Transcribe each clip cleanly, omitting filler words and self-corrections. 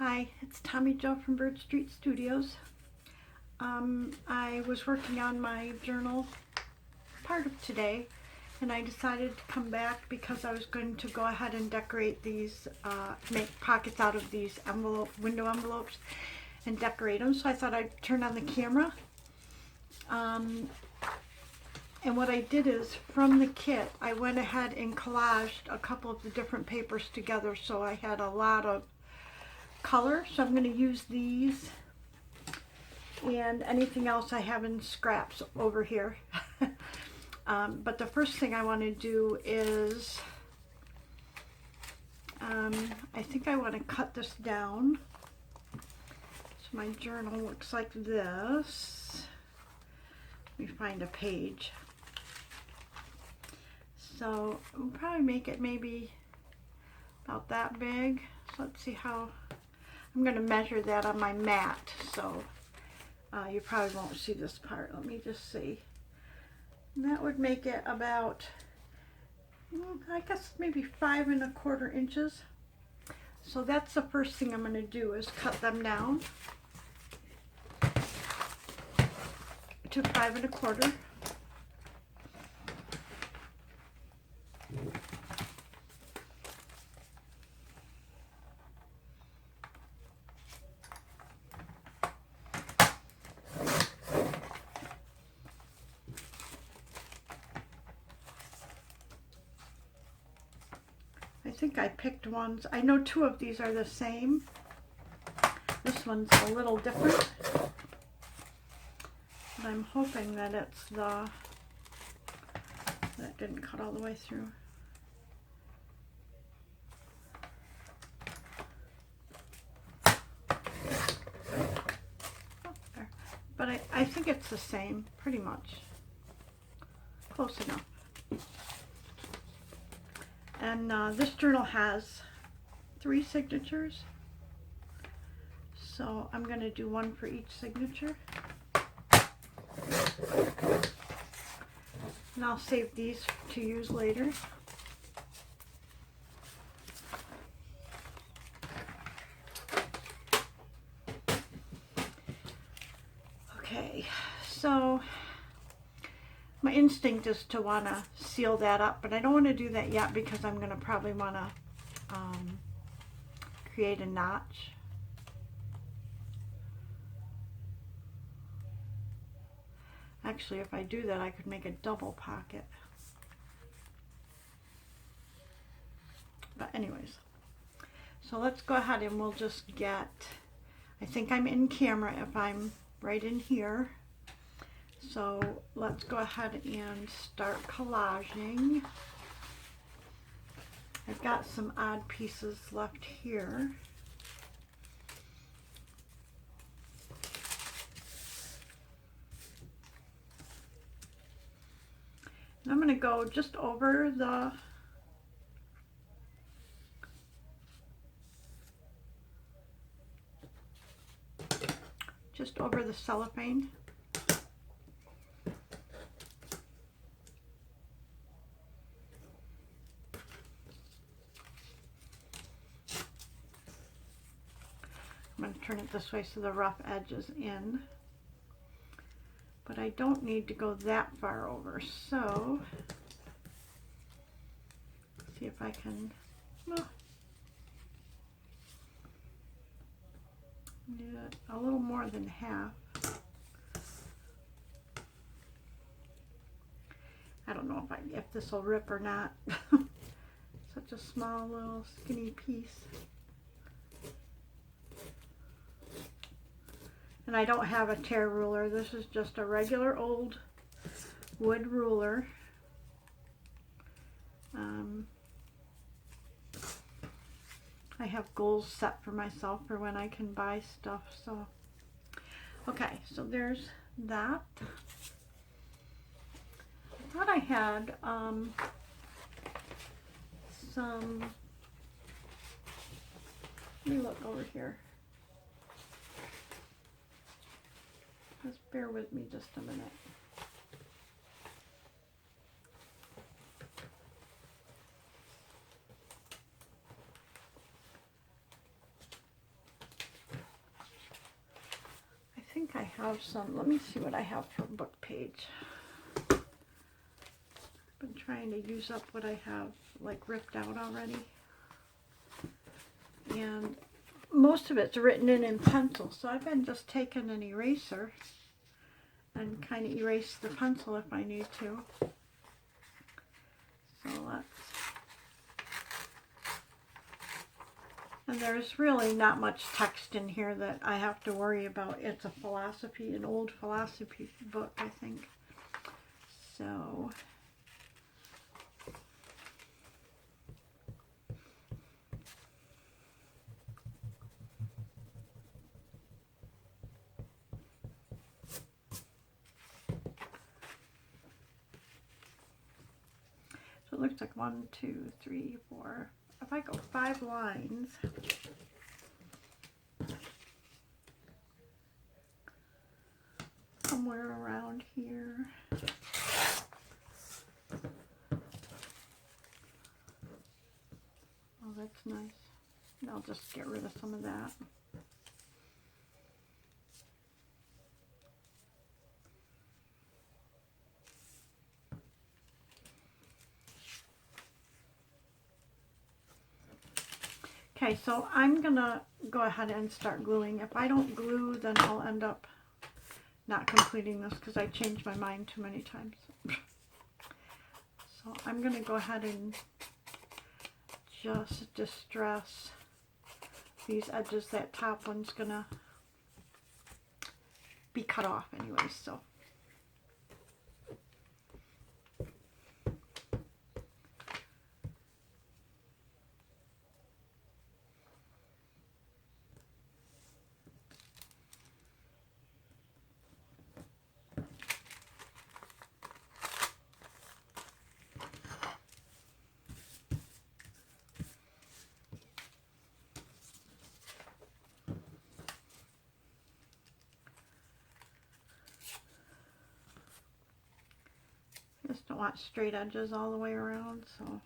Hi, it's Tommy Jo from Bird Street Studios. I was working on my journal part of today, and I decided to come back because I was going to go ahead and decorate these, make pockets out of these window envelopes and decorate them. So I thought I'd turn on the camera. And what I did is, from the kit, I went ahead and collaged a couple of the different papers together, so I had a lot of color. So I'm going to use these and anything else I have in scraps over here. But the first thing I want to do is, I think I want to cut this down. So my journal looks like this. Let me find a page. So we'll probably make it maybe about that big. So let's see how, I'm going to measure that on my mat, so you probably won't see this part. Let me just see. And that would make it about, I guess maybe 5 1/4 inches. So that's the first thing I'm going to do, is cut them down to 5 1/4. I think I picked ones. I know 2 of these are the same. This one's a little different. But I'm hoping that it's that didn't cut all the way through. Oh, there. But I think it's the same, pretty much. Close enough. And this journal has 3 signatures, so I'm going to do one for each signature. And I'll save these to use later. Okay, so my instinct is to want to seal that up, but I don't want to do that yet because I'm going to probably want to create a notch. Actually, if I do that, I could make a double pocket. But anyways, so let's go ahead and we'll just get, I think I'm in camera if I'm right in here. So let's go ahead and start collaging. I've got some odd pieces left here. And I'm going to go just over the cellophane. I'm going to turn it this way so the rough edge is in. But I don't need to go that far over, so let's see if I can, well, do it a little more than half. I don't know if this will rip or not. Such a small little skinny piece. And I don't have a tear ruler. This is just a regular old wood ruler. I have goals set for myself for when I can buy stuff. So, okay, so there's that. I thought I had some, let me look over here. Just bear with me just a minute. think I have some. Let me see what I have for book page. Been trying to use up what I have like ripped out already, and most of it's written in pencil, so I've been just taking an eraser and kind of erase the pencil if I need to. So and there's really not much text in here that I have to worry about. It's a philosophy, an old philosophy book, I think. So it looks like 1, 2, 3, 4. If I go 5 lines, somewhere around here. Oh, that's nice. I'll just get rid of some of that. Okay, so I'm gonna go ahead and start gluing. If I don't glue, then I'll end up not completing this because I changed my mind too many times. So I'm gonna go ahead and just distress these edges. That top one's gonna be cut off anyway, so. Just don't want straight edges all the way around, so.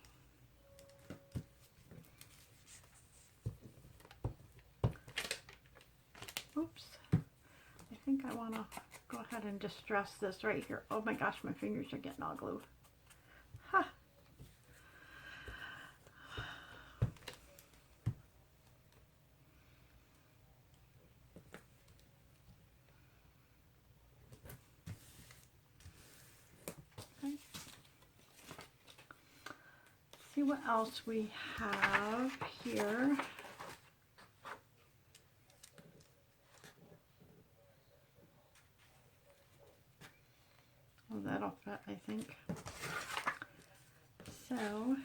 Oops. I think I want to go ahead and distress this right here. Oh my gosh, my fingers are getting all glued. Ha! See what else we have here. Well, that'll fit, I think. So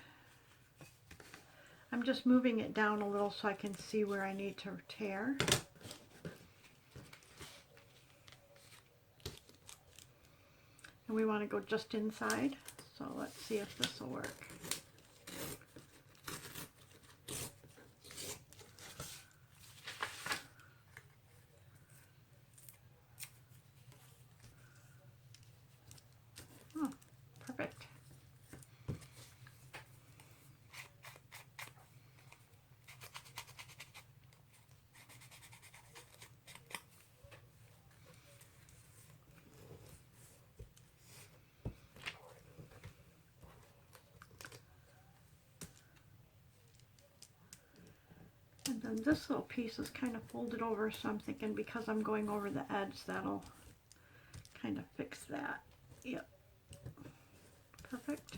I'm just moving it down a little so I can see where I need to tear. And we want to go just inside. So let's see if this will work. Perfect. And then this little piece is kind of folded over, so I'm thinking because I'm going over the edge, that'll kind of fix that. Yep. Perfect.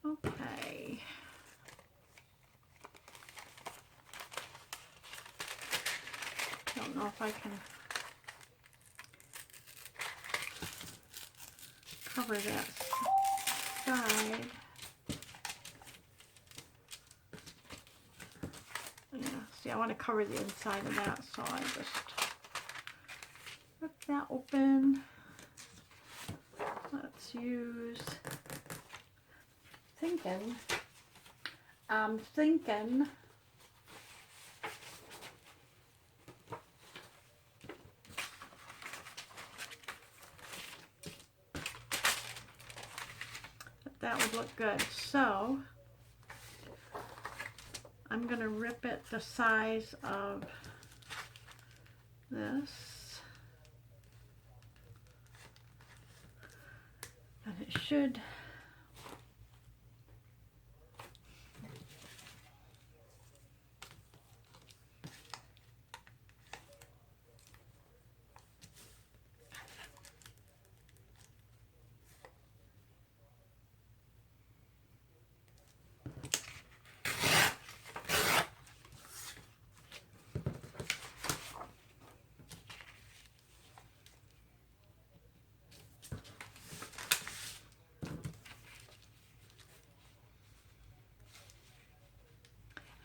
Okay. Don't know if I can cover that side. Yeah, see, I want to cover the inside of that, so I just rip that open. Let's use, I'm thinking that would look good. So I'm going to rip it the size of this. should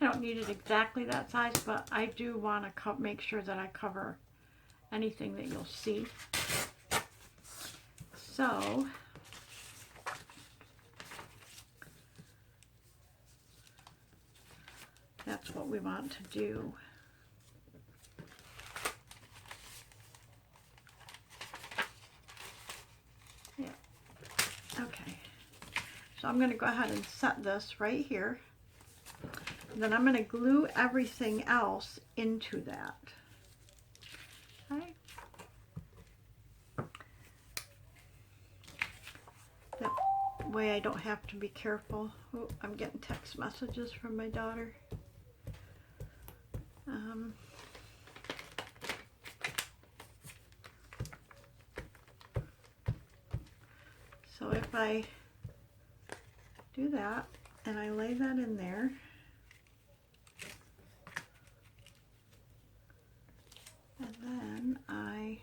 I don't need it exactly that size, but I do want to make sure that I cover anything that you'll see. So that's what we want to do. Yeah. Okay. So I'm going to go ahead and set this right here. And then I'm going to glue everything else into that. Okay. That way I don't have to be careful. Oh, I'm getting text messages from my daughter. So if I do that and I lay that in there, and then I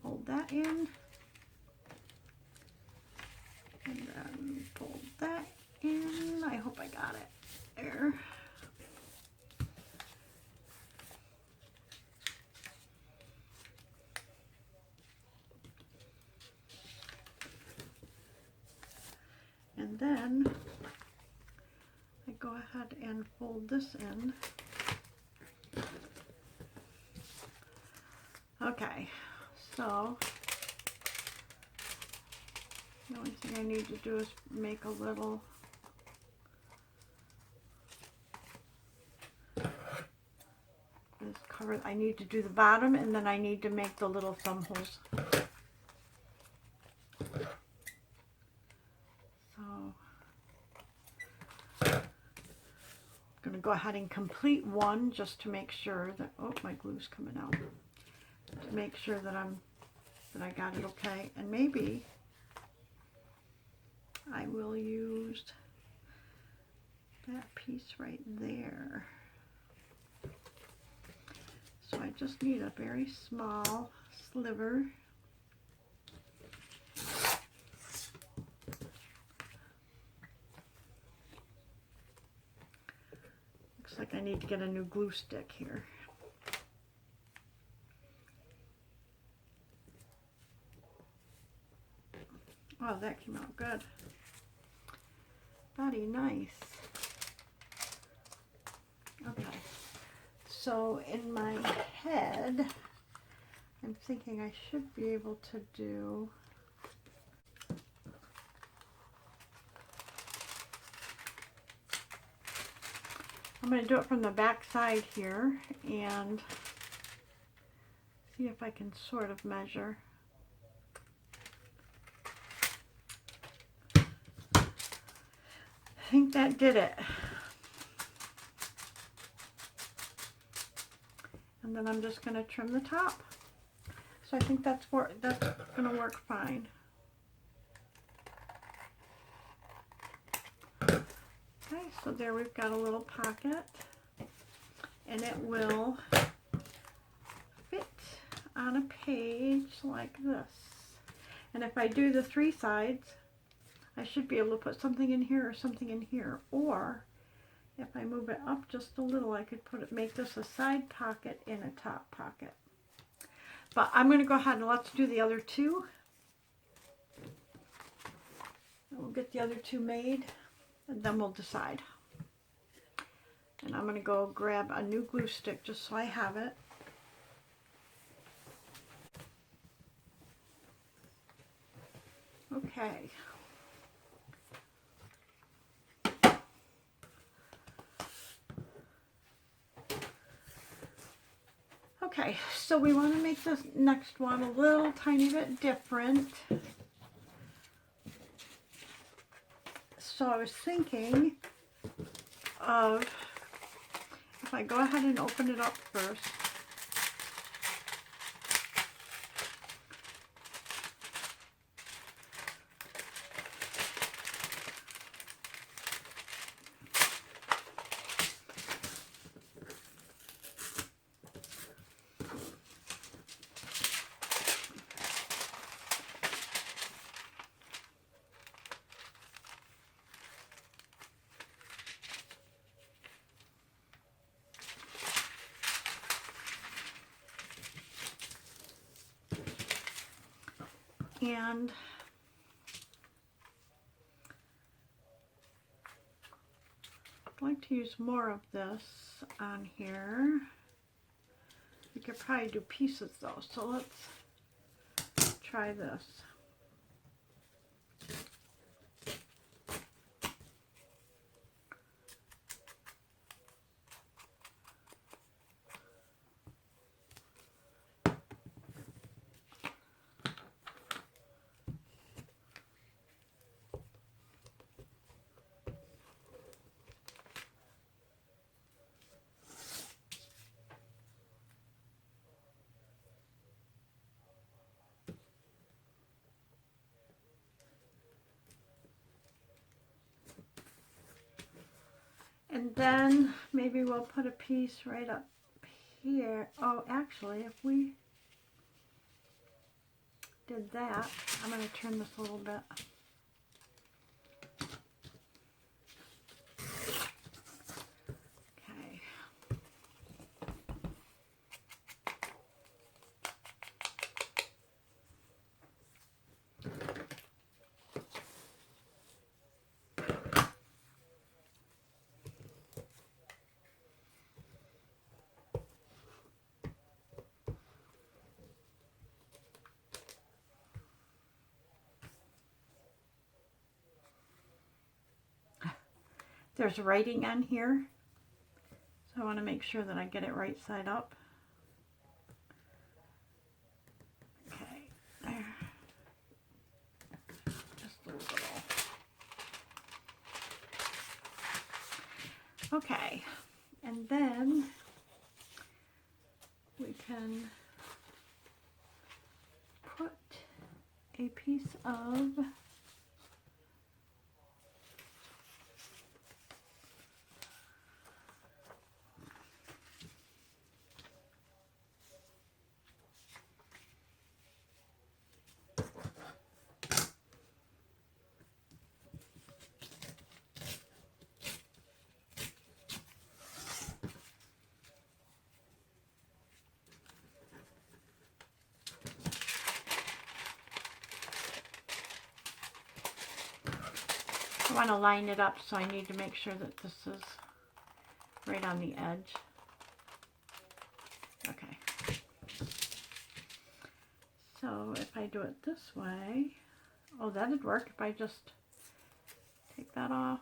fold that in, and then fold that in. I hope I got it there. And then I go ahead and fold this in. Okay, so the only thing I need to do is make a little cover. I need to do the bottom, and then I need to make the little thumb holes. I'm going to go ahead and complete one just to make sure that, oh, my glue's coming out, to make sure that I got it okay. And maybe I will use that piece right there. So I just need a very small sliver. Looks like I need to get a new glue stick here. Oh, that came out good. Very nice. Okay. So in my head, I'm thinking I should be able to do I'm going to do it from the back side here and see if I can sort of measure. I think that did it. And then I'm just going to trim the top. So I think that's going to work fine. Okay, so there we've got a little pocket, and it will fit on a page like this. And if I do the three sides, I should be able to put something in here or something in here. Or if I move it up just a little, I could make this a side pocket and a top pocket. But I'm going to go ahead and let's do the other two. And we'll get the other two made, and then we'll decide. And I'm going to go grab a new glue stick just so I have it. Okay. Okay, so we want to make this next one a little tiny bit different. So I was thinking of, if I go ahead and open it up first, and I'd like to use more of this on here. We could probably do pieces though, so let's try this. And then maybe we'll put a piece right up here. Oh, actually, if we did that, I'm going to turn this a little bit. Okay. There's writing on here, so I want to make sure that I get it right side up. Okay, there. Just a little. Okay, and then we can put a piece of I want to line it up, so I need to make sure that this is right on the edge. Okay. So if I do it this way, oh, that'd work if I just take that off.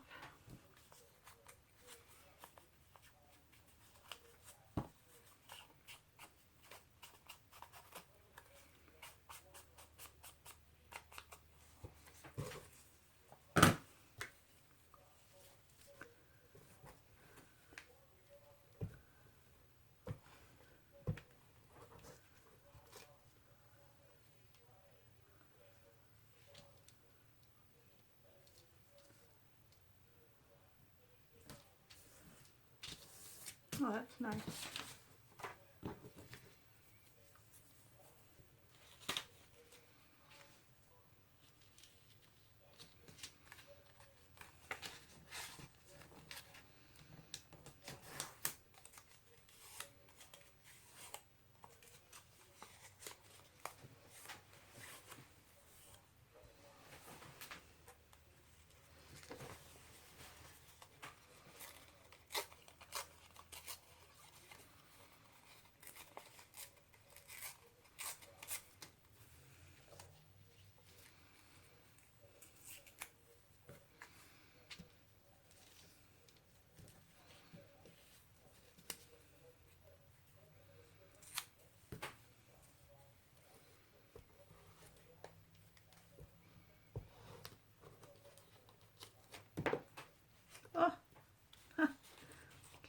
Oh, that's nice.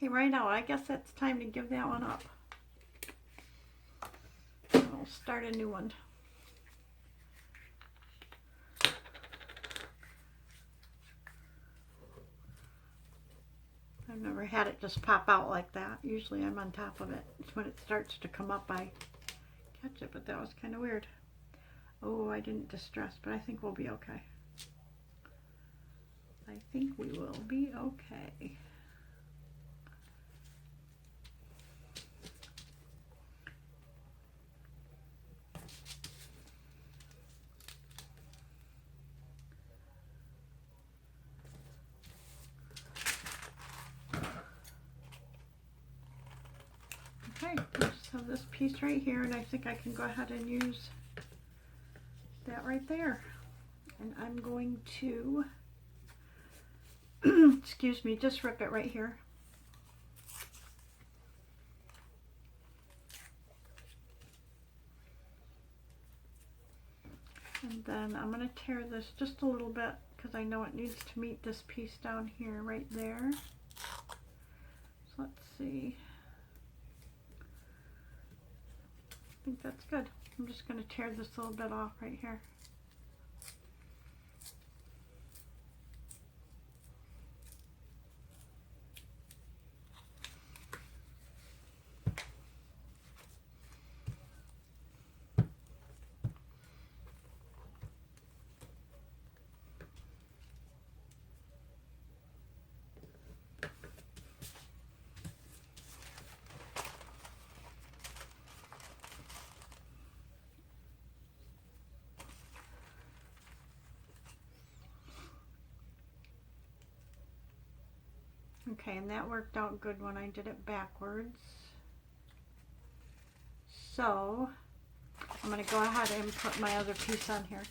Came right out. I guess it's time to give that one up. I'll start a new one. I've never had it just pop out like that. Usually I'm on top of it. It's when it starts to come up I catch it, but that was kind of weird. Oh, I didn't distress, but I think we'll be okay. I think we will be okay. Okay, I just have this piece right here, and I think I can go ahead and use that right there. And I'm going to, excuse me, just rip it right here. And then I'm going to tear this just a little bit because I know it needs to meet this piece down here right there. So let's see. I think that's good. I'm just going to tear this little bit off right here. Okay, and that worked out good when I did it backwards. So I'm going to go ahead and put my other piece on here.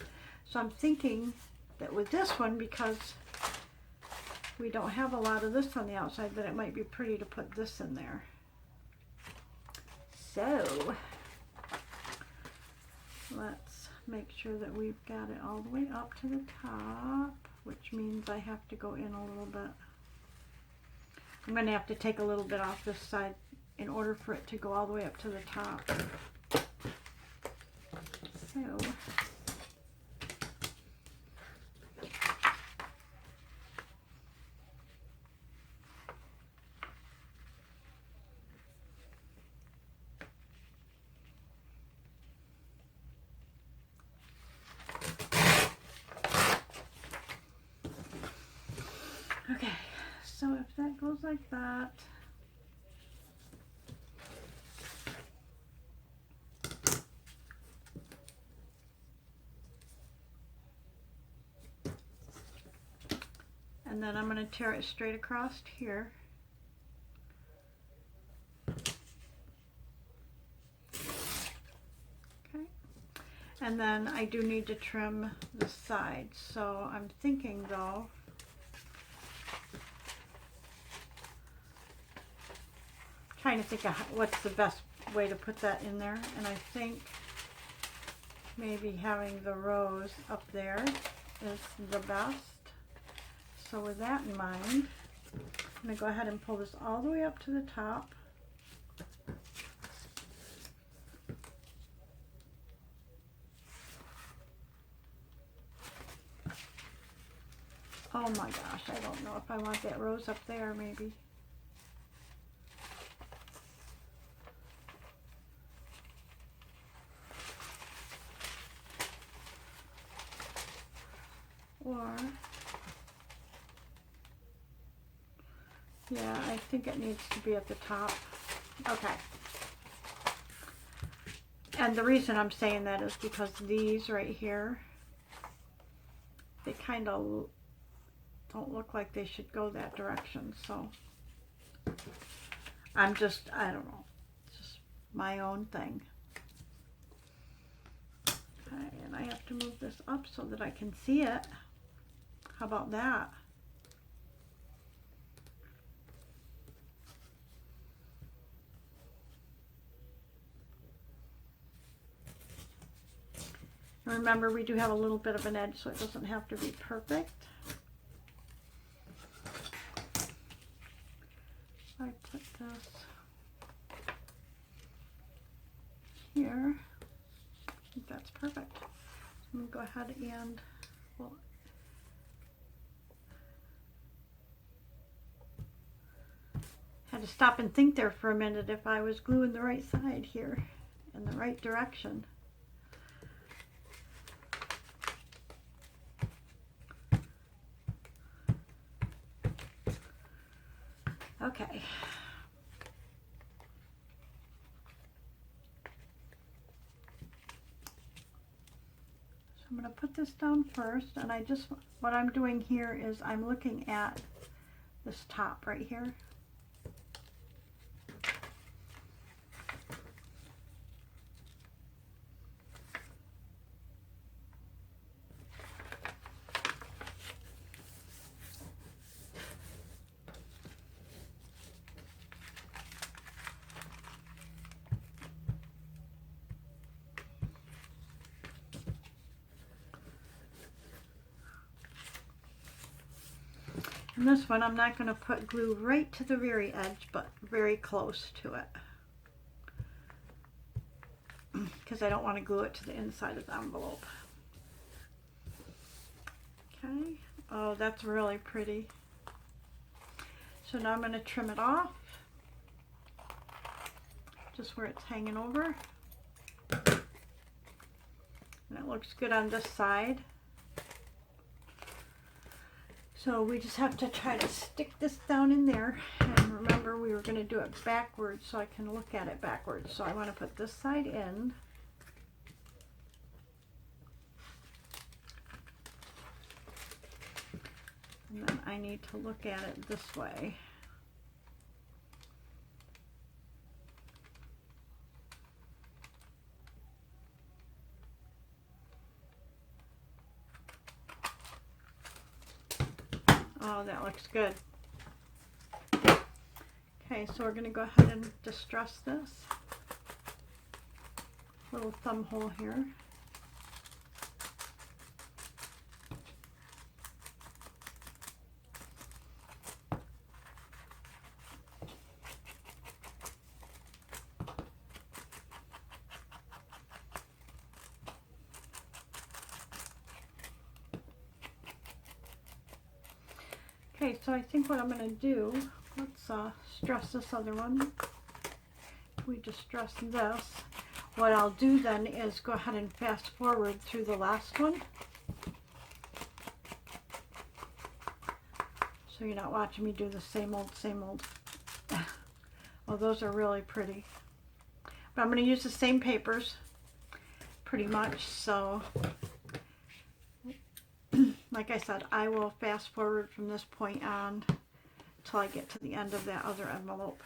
So I'm thinking that with this one, because we don't have a lot of this on the outside, that it might be pretty to put this in there. So let's make sure that we've got it all the way up to the top, which means I have to go in a little bit. I'm going to have to take a little bit off this side in order for it to go all the way up to the top. So okay, so if that goes like that, and then I'm going to tear it straight across here. Okay, and then I do need to trim the sides, so I'm thinking though, trying to think of what's the best way to put that in there, and I think maybe having the rose up there is the best. So with that in mind, I'm going to go ahead and pull this all the way up to the top. Oh my gosh, I don't know if I want that rose up there maybe. Or, yeah, I think it needs to be at the top. Okay. And the reason I'm saying that is because these right here, they kind of don't look like they should go that direction. So I don't know. It's just my own thing. Okay, and I have to move this up so that I can see it. How about that? And remember, we do have a little bit of an edge, so it doesn't have to be perfect. Let's that's perfect. I'm going to go ahead and, well, had to stop and think there for a minute if I was gluing the right side here in the right direction. Okay. So I'm going to put this down first, and what I'm doing here is I'm looking at this top right here. And this one I'm not going to put glue right to the very edge, but very close to it, because I don't want to glue it to the inside of the envelope. Okay, oh, that's really pretty. So now I'm going to trim it off, just where it's hanging over. And it looks good on this side. So we just have to try to stick this down in there. And remember, we were going to do it backwards so I can look at it backwards. So I want to put this side in. And then I need to look at it this way. Oh, that looks good. Okay, so we're going to go ahead and distress this little thumb hole here. Okay, so I think what I'm going to do, let's stress this other one. We just stress this. What I'll do then is go ahead and fast forward through the last one. So you're not watching me do the same old, same old. Well, those are really pretty. But I'm going to use the same papers pretty much, so like I said, I will fast forward from this point on till I get to the end of that other envelope.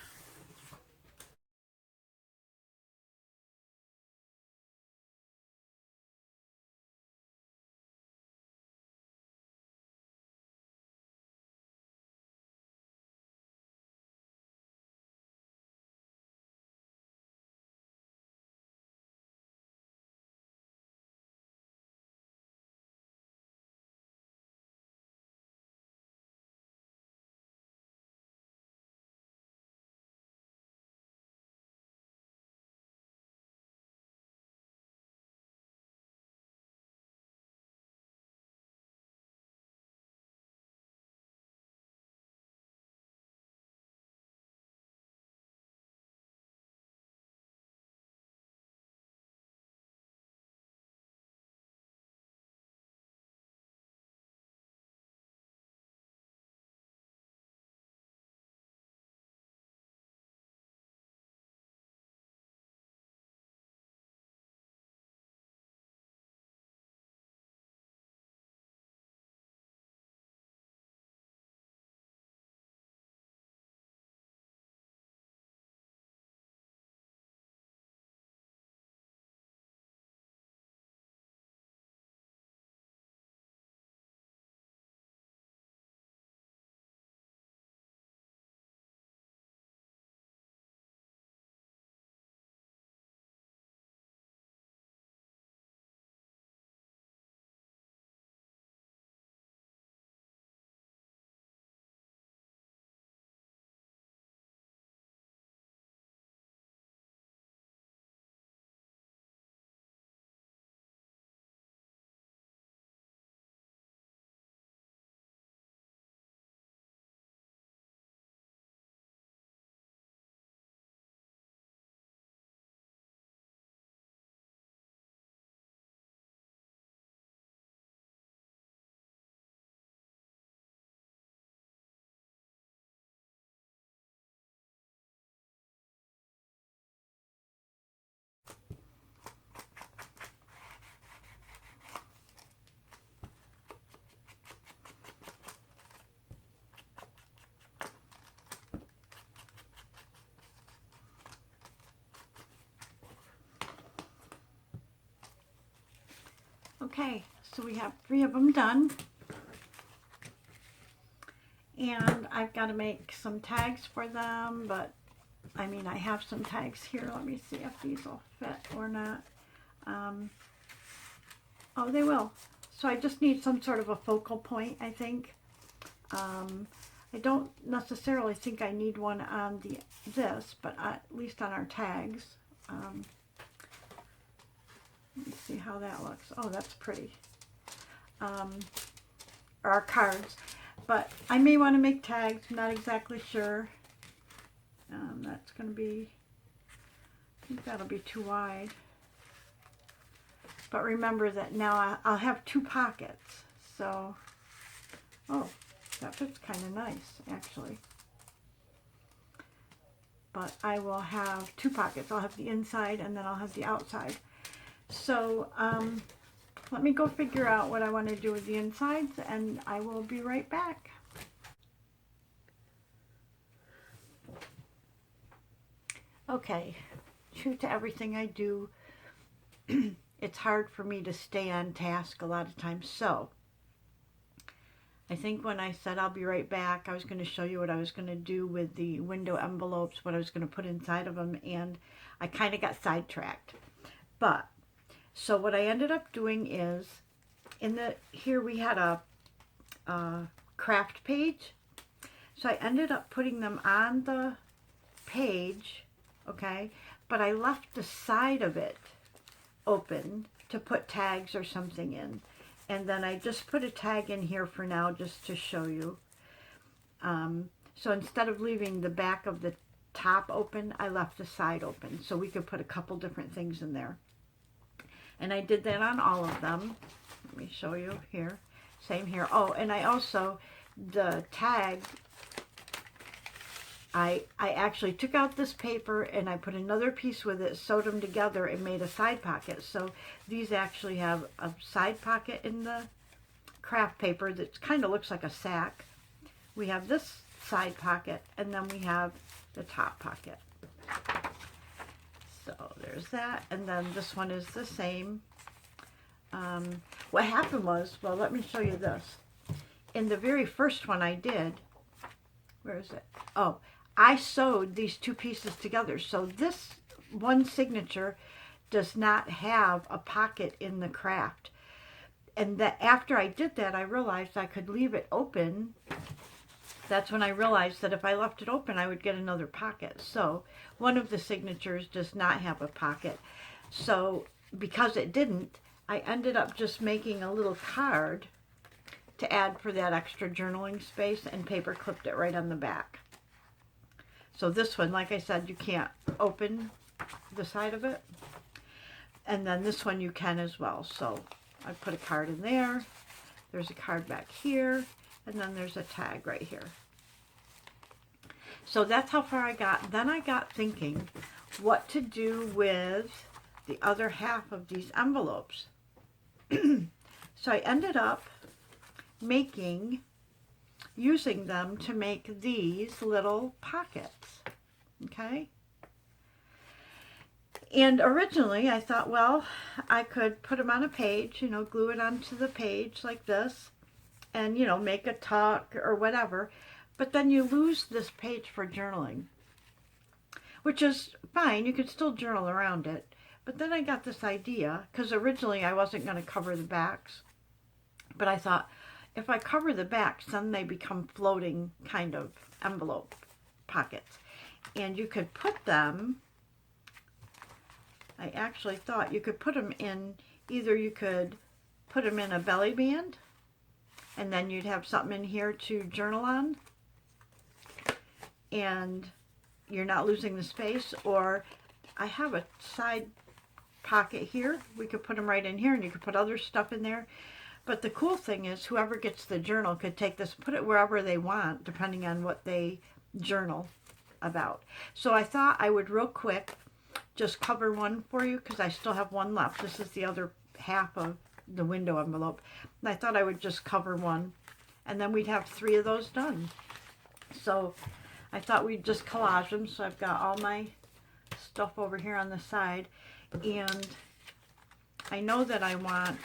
Okay, so we have 3 of them done. And I've got to make some tags for them, but I mean, I have some tags here. Let me see if these will fit or not. Oh, they will. So I just need some sort of a focal point, I think. I don't necessarily think I need one on this, but at least on our tags. Let me see how that looks. Oh, that's pretty. Or our cards. But I may want to make tags. I'm not exactly sure. That's going to be, I think that'll be too wide. But remember that now I'll have 2 pockets. So, oh, that fits kind of nice, actually. But I will have 2 pockets. I'll have the inside and then I'll have the outside. So, let me go figure out what I want to do with the insides, and I will be right back. Okay, true to everything I do, it's hard for me to stay on task a lot of times. So, I think when I said I'll be right back, I was going to show you what I was going to do with the window envelopes, what I was going to put inside of them, and I kind of got sidetracked. But so what I ended up doing is, here we had a craft page. So I ended up putting them on the page, okay? But I left the side of it open to put tags or something in. And then I just put a tag in here for now just to show you. So instead of leaving the back of the top open, I left the side open. So we could put a couple different things in there. And I did that on all of them. Let me show you here. Same here. Oh, and I also, the tag, I actually took out this paper and I put another piece with it, sewed them together and made a side pocket. So these actually have a side pocket in the craft paper that kind of looks like a sack. We have this side pocket and then we have the top pocket. So there's that, and then this one is the same. What happened was, well, let me show you this. In the very first one I did, where is it? Oh, I sewed these 2 pieces together. So this one signature does not have a pocket in the craft. And that after I did that, I realized I could leave it open. That's when I realized that if I left it open, I would get another pocket. So one of the signatures does not have a pocket. So because it didn't, I ended up just making a little card to add for that extra journaling space and paper clipped it right on the back. So this one, like I said, you can't open the side of it. And then this one you can as well. So I put a card in there. There's a card back here. And then there's a tag right here. So that's how far I got. Then I got thinking what to do with the other half of these envelopes. So I ended up using them to make these little pockets. Okay? And originally I thought, well, I could put them on a page, you know, glue it onto the page like this. And, you know, make a tuck or whatever. But then you lose this page for journaling, which is fine. You could still journal around it. But then I got this idea, because originally I wasn't going to cover the backs. But I thought, if I cover the backs, then they become floating kind of envelope pockets. And you could put them, I actually thought you could put them in, either you could put them in a belly band, and then you'd have something in here to journal on, and you're not losing the space. Or I have a side pocket here. We could put them right in here, and you could put other stuff in there. But the cool thing is, whoever gets the journal could take this, put it wherever they want, depending on what they journal about. So I thought I would real quick just cover one for you, because I still have one left. This is the other half of the window envelope. And I thought I would just cover one, and then we'd have 3 of those done. So I thought we'd just collage them. So I've got all my stuff over here on the side, and I know that I want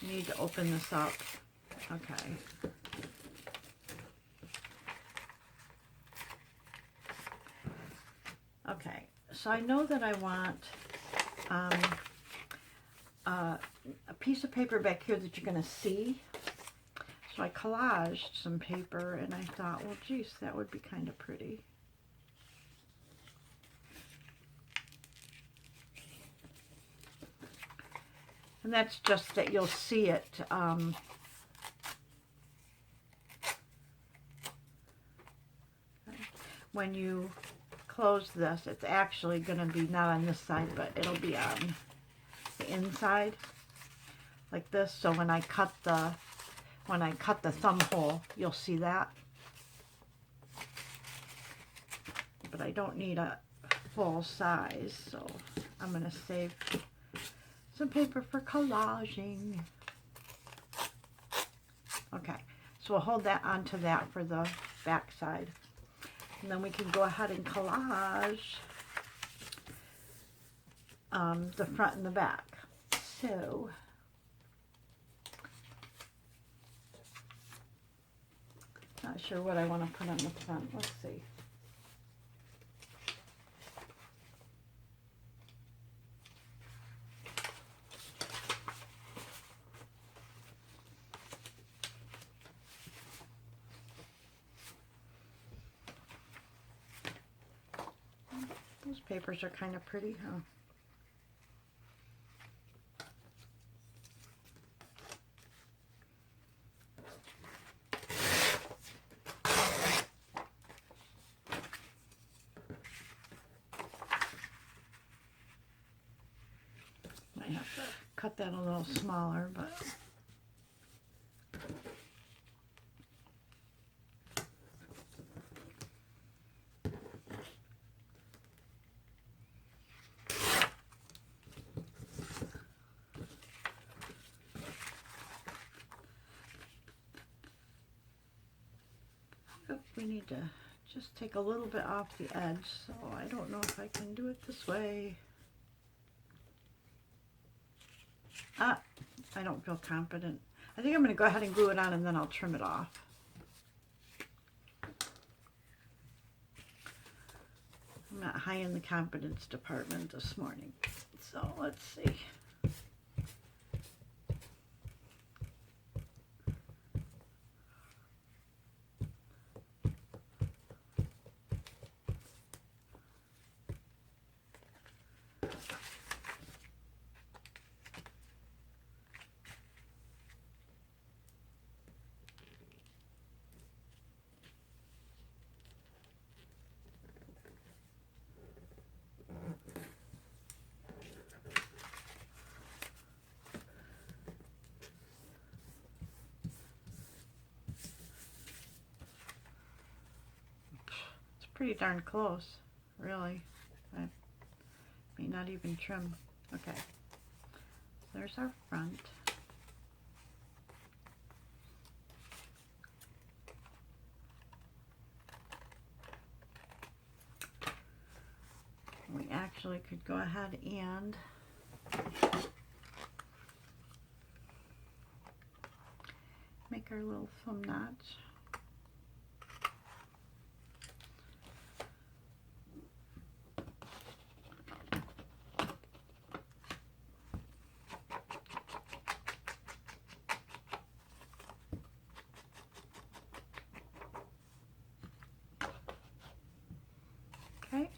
need to open this up. Okay. Okay, so I know that I want a piece of paper back here that you're going to see. So I collaged some paper and I thought, well, geez, that would be kind of pretty. And that's just that you'll see it when you close this. It's actually going to be not on this side, but it'll be on the inside like this. So when I cut the thumb hole, you'll see that. But I don't need a full size, so I'm going to save some paper for collaging. Okay, so we'll hold that onto that for the back side. And then we can go ahead and collage the front and the back. So, not sure what I want to put on the front. Let's see. Those papers are kind of pretty, huh? Might have to cut that a little smaller, but we need to just take a little bit off the edge, so I don't know if I can do it this way. I don't feel confident. I think I'm going to go ahead and glue it on and then I'll trim it off. I'm not high in the confidence department this morning, so let's see. Pretty darn close, really. I may not even trim. Okay, there's our front. We actually could go ahead and make our little thumb notch. Okay.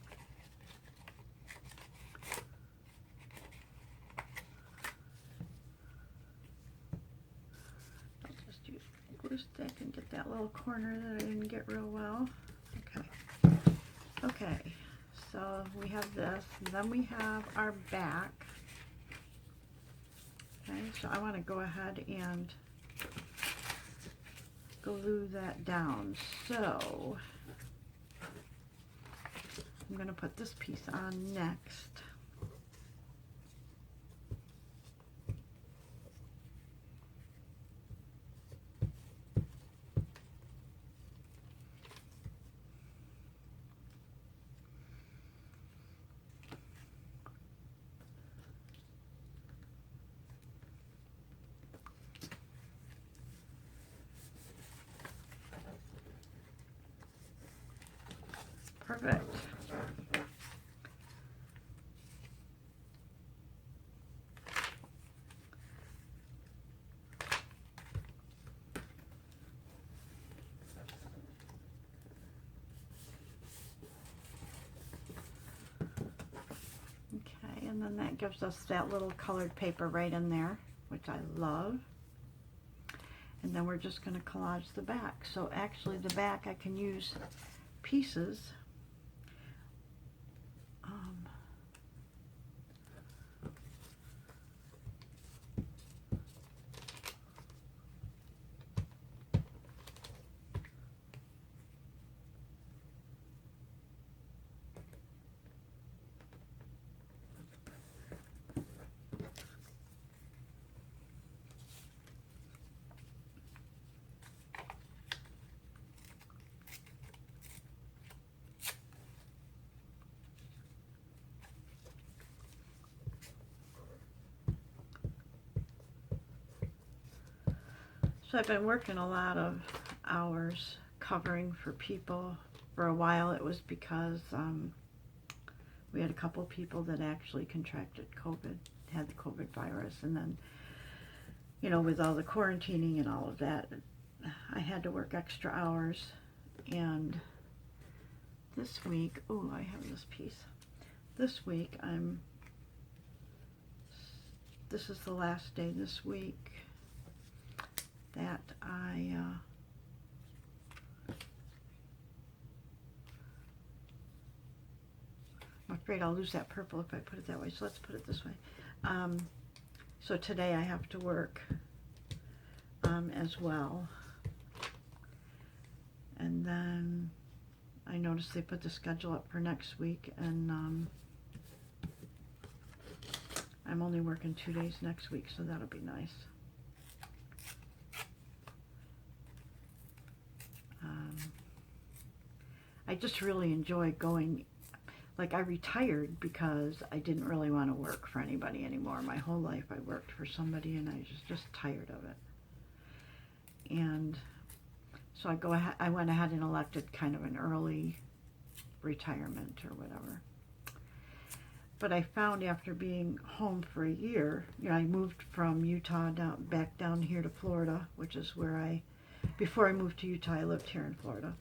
I'll just use a glue stick and get that little corner that I didn't get real well. Okay. Okay, so we have this, and then we have our back. Okay, so I want to go ahead and glue that down. So I'm going to put this piece on next. perfect. Okay, and then that gives us that little colored paper right in there, which I love. And then we're just going to collage the back. So actually the back I can use pieces. So I've been working a lot of hours covering for people. For a while it was because we had a couple people that actually contracted COVID, had the COVID virus, and then, you know, with all the quarantining and all of that, I had to work extra hours. And this week, oh, I have this piece. This week this is the last day this week that I'm afraid I'll lose that purple if I put it that way, so let's put it this way. So today I have to work as well. And then I noticed they put the schedule up for next week, and I'm only working 2 days next week, so that'll be nice. I just really enjoy going. Like, I retired because I didn't really want to work for anybody anymore. My whole life I worked for somebody, and I was just tired of it. And so I went ahead and elected kind of an early retirement or whatever. But I found after being home for a year, you know, I moved from Utah back down here to Florida, which is where before I moved to Utah, I lived here in Florida.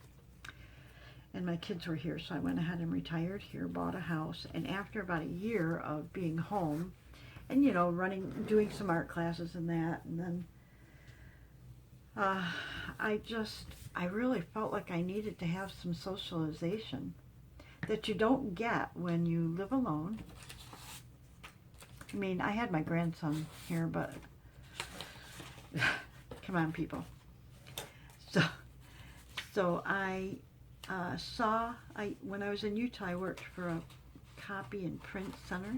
And my kids were here, so I went ahead and retired here, bought a house, and after about a year of being home, and, you know, doing some art classes and that, and then I really felt like I needed to have some socialization that you don't get when you live alone. I mean, I had my grandson here, but come on, people. So when I was in Utah, I worked for a copy and print center,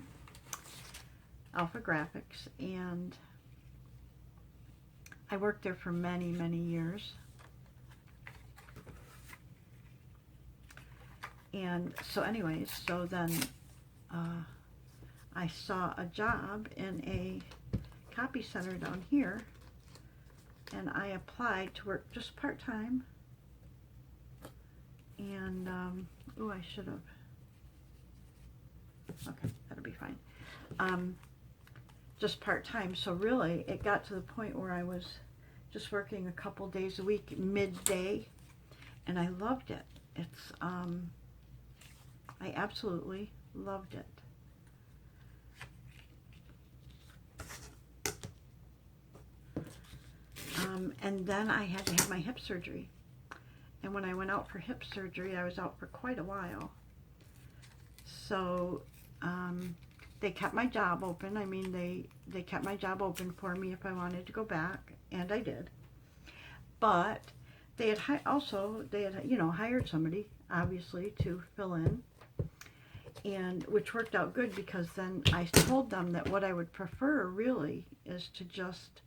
Alpha Graphics, and I worked there for many, many years. And so anyways, so then I saw a job in a copy center down here, and I applied to work just part-time. And, oh, I should have. Okay, that'll be fine. Just part-time. So really, it got to the point where I was just working a couple days a week, midday, and I loved it. It's, I absolutely loved it. And then I had to have my hip surgery. And when I went out for hip surgery, I was out for quite a while. So they kept my job open. I mean, they kept my job open for me if I wanted to go back, and I did. But they had you know, hired somebody, obviously, to fill in, and which worked out good, because then I told them that what I would prefer really is to just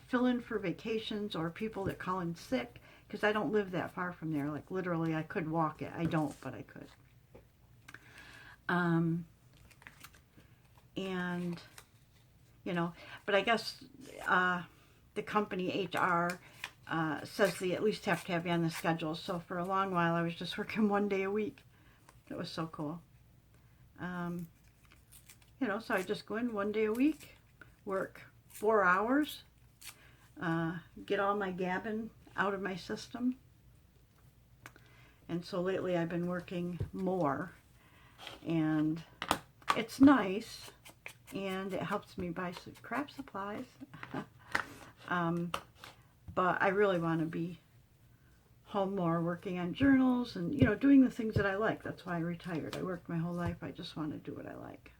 fill in for vacations or people that call in sick, because I don't live that far from there. Like, literally, I could walk it. I don't, but I could. And, you know, but I guess the company HR says they at least have to have you on the schedule. So for a long while, I was just working 1 day a week. It was so cool. You know, so I just go in 1 day a week, work 4 hours, get all my gabbing out of my system. And so lately I've been working more, and it's nice, and it helps me buy some craft supplies. But I really want to be home more, working on journals and, you know, doing the things that I like. That's why I retired. I worked my whole life. I just want to do what I like.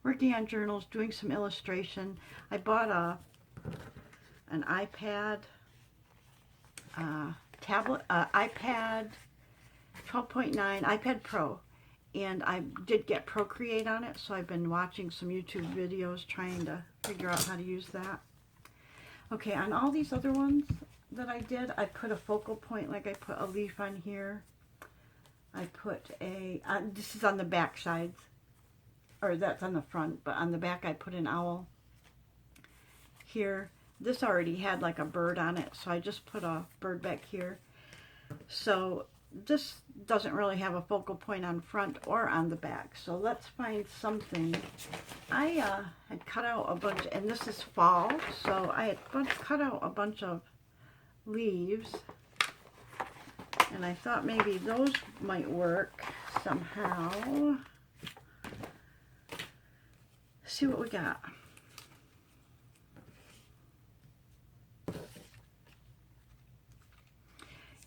Working on journals, doing some illustration. I bought an iPad tablet, iPad 12.9, iPad Pro, and I did get Procreate on it, so I've been watching some YouTube videos trying to figure out how to use that. Okay, on all these other ones that I did, I put a focal point, like I put a leaf on here. I put a, this is on the back sides, or that's on the front, but on the back I put an owl here. This already had like a bird on it, so I just put a bird back here. So this doesn't really have a focal point on front or on the back. So let's find something. I had cut out a bunch, and this is fall, so I had cut out a bunch of leaves, and I thought maybe those might work somehow. See what we got.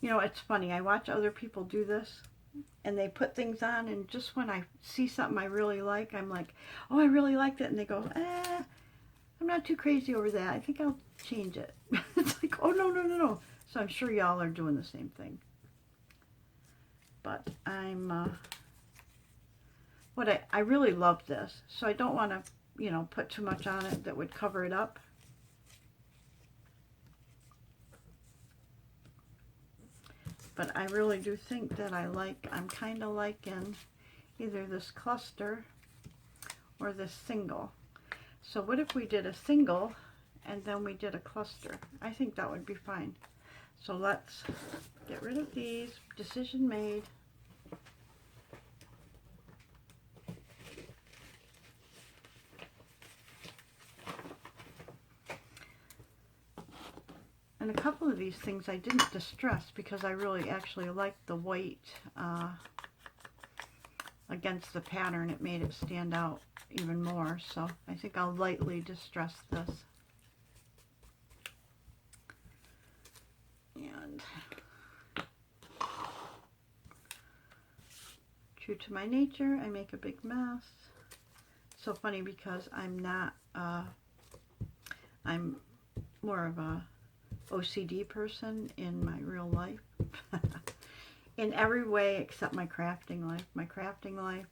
You know, it's funny, I watch other people do this, and they put things on, and just when I see something I really like, I'm like, oh, I really like that, and they go, I'm not too crazy over that, I think I'll change it. It's like, oh, no, no, no, no. So I'm sure y'all are doing the same thing. But I'm, I really love this, so I don't want to, you know, put too much on it that would cover it up. But I really do think that I'm kind of liking either this cluster or this single. So what if we did a single and then we did a cluster? I think that would be fine. So let's get rid of these. Decision made. And a couple of these things I didn't distress because I really actually liked the white against the pattern. It made it stand out even more. So I think I'll lightly distress this. And true to my nature, I make a big mess. So funny because I'm not, I'm more of a OCD person in my real life. In every way except my crafting life. My crafting life,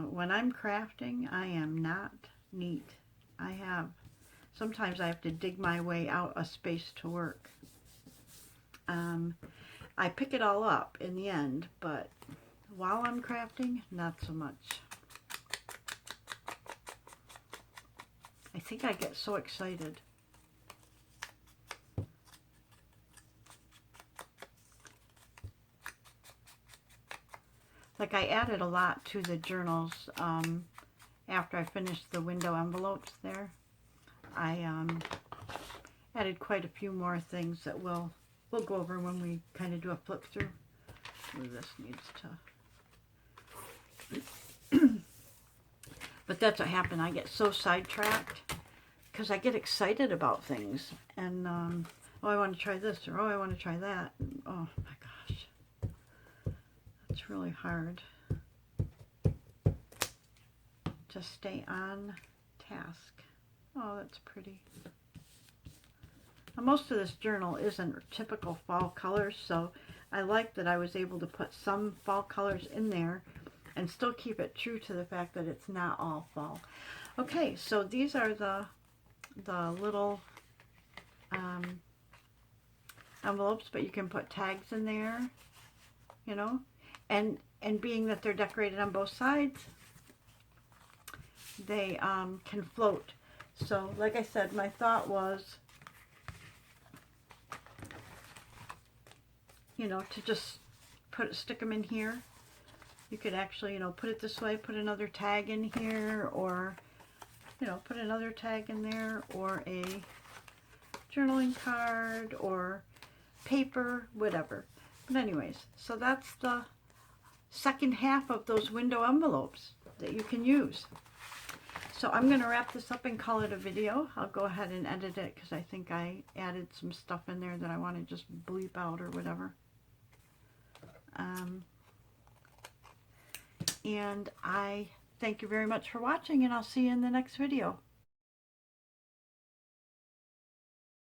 when I'm crafting, I am not neat. Sometimes I have to dig my way out a space to work. I pick it all up in the end, but while I'm crafting, not so much. I think I get so excited. Like I added a lot to the journals after I finished the window envelopes there. I added quite a few more things that we'll go over when we kind of do a flip through. Ooh, this needs to... But that's what happened. I get so sidetracked because I get excited about things. And, oh, I want to try this, or oh, I want to try that. And, oh, my gosh. It's really hard to stay on task. Oh, that's pretty. Now, most of this journal isn't typical fall colors, so I like that I was able to put some fall colors in there and still keep it true to the fact that it's not all fall. Okay, so these are the little envelopes, but you can put tags in there, you know. And being that they're decorated on both sides, they can float. So like I said, my thought was you know, to just stick them in here. You could actually, you know, put it this way, put another tag in here, or, you know, put another tag in there, or a journaling card, or paper, whatever. But anyways, so that's the second half of those window envelopes that you can use. So I'm going to wrap this up and call it a video. I'll go ahead and edit it because I think I added some stuff in there that I want to just bleep out or whatever. And I thank you very much for watching, and I'll see you in the next video.